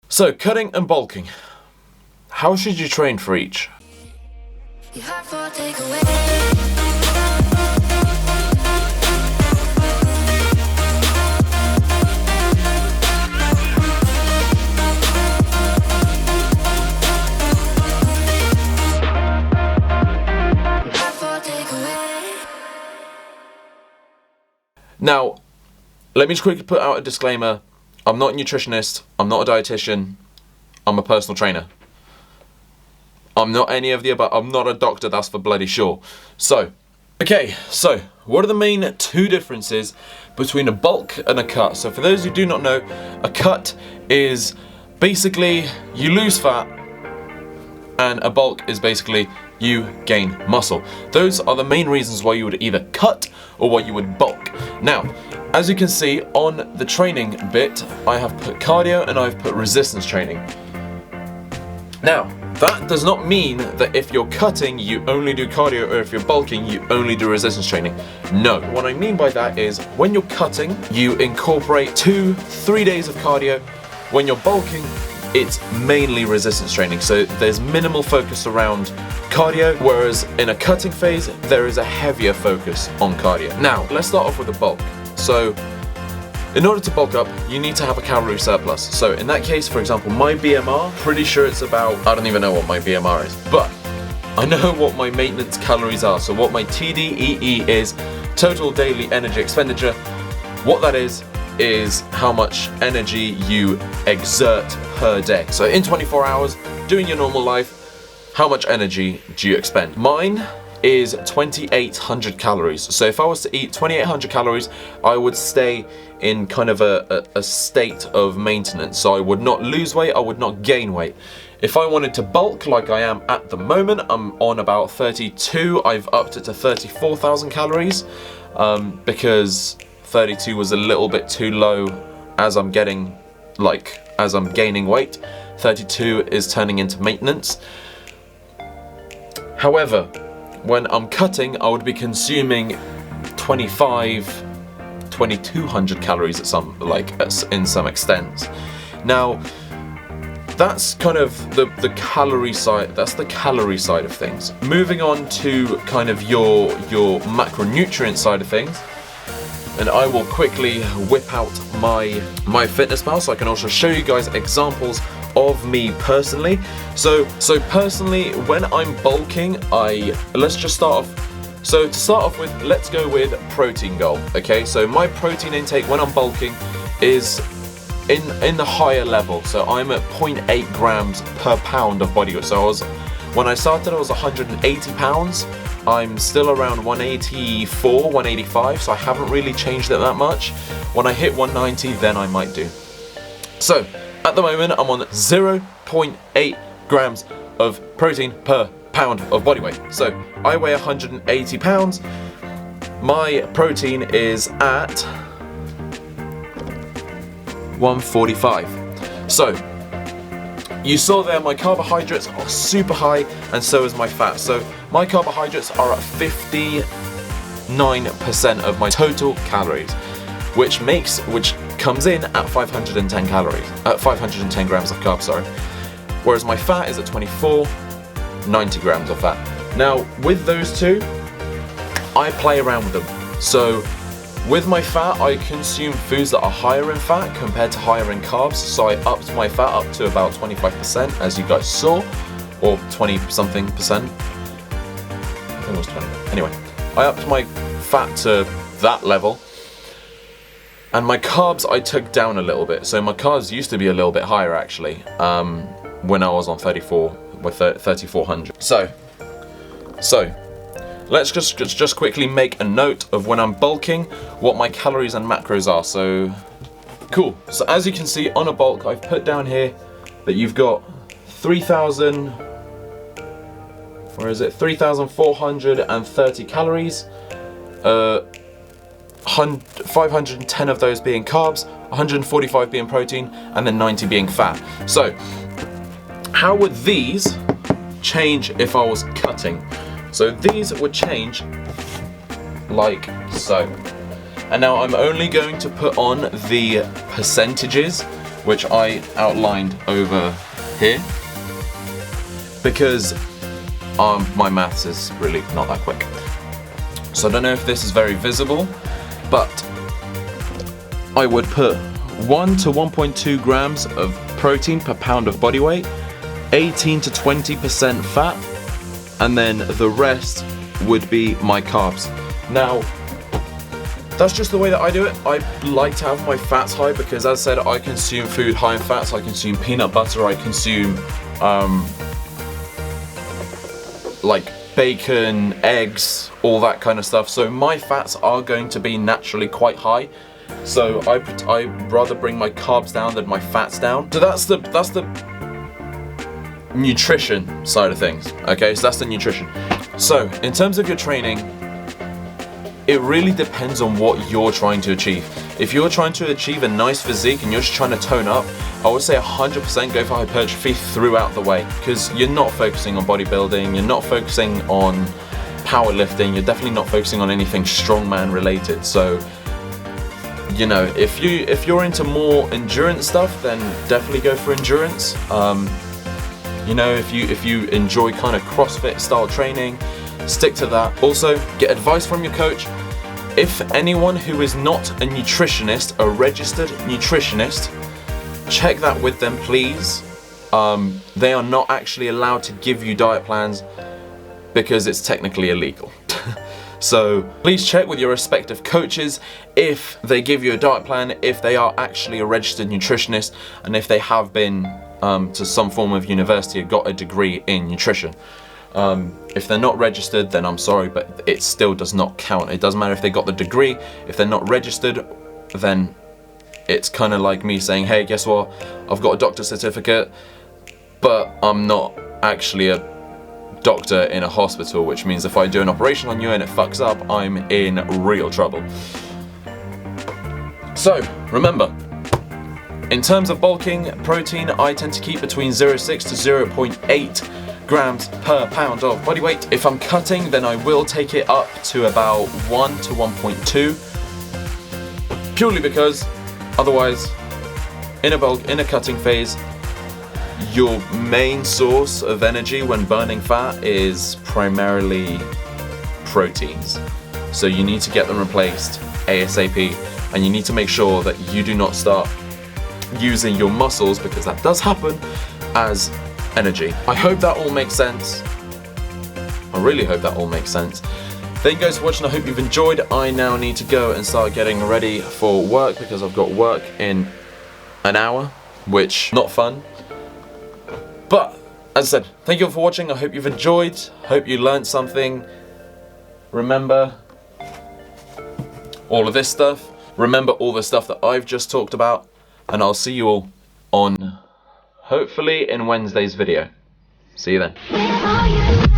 So, cutting and bulking. How should you train for each? Now, let me just quickly put out a disclaimer. I'm not a nutritionist, I'm not a dietitian, I'm a personal trainer. I'm not any of the above, I'm not a doctor, that's for bloody sure. So, what are the main two differences between a bulk and a cut? So for those who do not know, a cut is basically you lose fat, and a bulk is basically you gain muscle. Those are the main reasons why you would either cut or why you would bulk. Now, as you can see on the training bit, I have put cardio and I've put resistance training. Now, that does not mean that if you're cutting, you only do cardio, or if you're bulking, you only do resistance training. No. What I mean by that is, when you're cutting, you incorporate 2-3 days of cardio. When you're bulking, it's mainly resistance training. So there's minimal focus around cardio, whereas in a cutting phase, there is a heavier focus on cardio. Now, let's start off with the bulk. So, in order to bulk up, you need to have a calorie surplus. So in that case, for example, my BMR, pretty sure it's about, I don't even know what my BMR is, but I know what my maintenance calories are. So what my TDEE is, total daily energy expenditure. What that is how much energy you exert per day. So in 24 hours, doing your normal life, how much energy do you expend? Mine is 2,800 calories. So if I was to eat 2,800 calories, I would stay in kind of a state of maintenance. So I would not lose weight, I would not gain weight. If I wanted to bulk like I am at the moment, I'm on about 32, I've upped it to 34,000 calories because 32 was a little bit too low as I'm gaining weight. 32 is turning into maintenance. However, when I'm cutting, I would be consuming 2,200 calories in some extent. Now, that's kind of the calorie side. That's the calorie side of things. Moving on to kind of your macronutrient side of things, and I will quickly whip out my FitnessPal so I can also show you guys examples of me personally. So personally, when I'm bulking, let's just start off. So to start off with, let's go with protein goal. Okay, so my protein intake when I'm bulking is in the higher level. So I'm at 0.8 grams per pound of body weight. So when I started, I was 180 pounds. I'm still around 184, 185, so I haven't really changed it that much. When I hit 190, then I might do. So at the moment, I'm on 0.8 grams of protein per pound of body weight. So I weigh 180 pounds. My protein is at 145. So you saw there my carbohydrates are super high, and so is my fat. So my carbohydrates are at 59% of my total calories, which comes in at 510 calories, 510 grams of carbs, sorry. Whereas my fat is at 24, 90 grams of fat. Now, with those two, I play around with them. So with my fat, I consume foods that are higher in fat compared to higher in carbs. So I upped my fat up to about 25%, as you guys saw, or 20 something percent. I think it was 20. Anyway, I upped my fat to that level. And my carbs I took down a little bit. So my carbs used to be a little bit higher actually, when I was on 3,400. So let's just quickly make a note of when I'm bulking, what my calories and macros are. So cool. So as you can see on a bulk, I've put down here that you've got 3,430 calories, 510 of those being carbs, 145 being protein, and then 90 being fat. So how would these change if I was cutting? So these would change like so. And now I'm only going to put on the percentages, which I outlined over here, because my maths is really not that quick. So I don't know if this is very visible, but I would put 1 to 1.2 grams of protein per pound of body weight, 18 to 20% fat, and then the rest would be my carbs. Now, that's just the way that I do it. I like to have my fats high because, as I said, I consume food high in fats. I consume peanut butter, I consume like bacon, eggs, all that kind of stuff. So my fats are going to be naturally quite high. So I rather bring my carbs down than my fats down. So that's the nutrition side of things. Okay, so that's the nutrition. So in terms of your training, it really depends on what you're trying to achieve. If you're trying to achieve a nice physique and you're just trying to tone up, I would say 100% go for hypertrophy throughout the way, because you're not focusing on bodybuilding, you're not focusing on powerlifting, you're definitely not focusing on anything strongman related. So, you know, if you're into more endurance stuff, then definitely go for endurance. You know, if you enjoy kind of CrossFit style training, stick to that. Also, get advice from your coach. If anyone who is not a nutritionist, a registered nutritionist, check that with them, please. They are not actually allowed to give you diet plans because it's technically illegal. So please check with your respective coaches if they give you a diet plan, if they are actually a registered nutritionist, and if they have been to some form of university or got a degree in nutrition. If they're not registered, then I'm sorry, but it still does not count. It doesn't matter if they got the degree. If they're not registered, then it's kind of like me saying, hey, guess what? I've got a doctor's certificate, but I'm not actually a doctor in a hospital, which means if I do an operation on you and it fucks up, I'm in real trouble. So, remember, in terms of bulking protein, I tend to keep between 0.6 to 0.8 grams per pound of body weight. If I'm cutting, then I will take it up to about 1 to 1.2, purely because otherwise, in a cutting phase, your main source of energy when burning fat is primarily proteins. So you need to get them replaced ASAP, and you need to make sure that you do not start using your muscles, because that does happen, as energy. I hope that all makes sense. I really hope that all makes sense. Thank you guys for watching. I hope you've enjoyed. I now need to go and start getting ready for work because I've got work in an hour, which not fun. But as I said, thank you all for watching. I hope you've enjoyed. Hope you learned something. Remember all of this stuff. Remember all the stuff that I've just talked about. And I'll see you all on, hopefully, in Wednesday's video. See you then.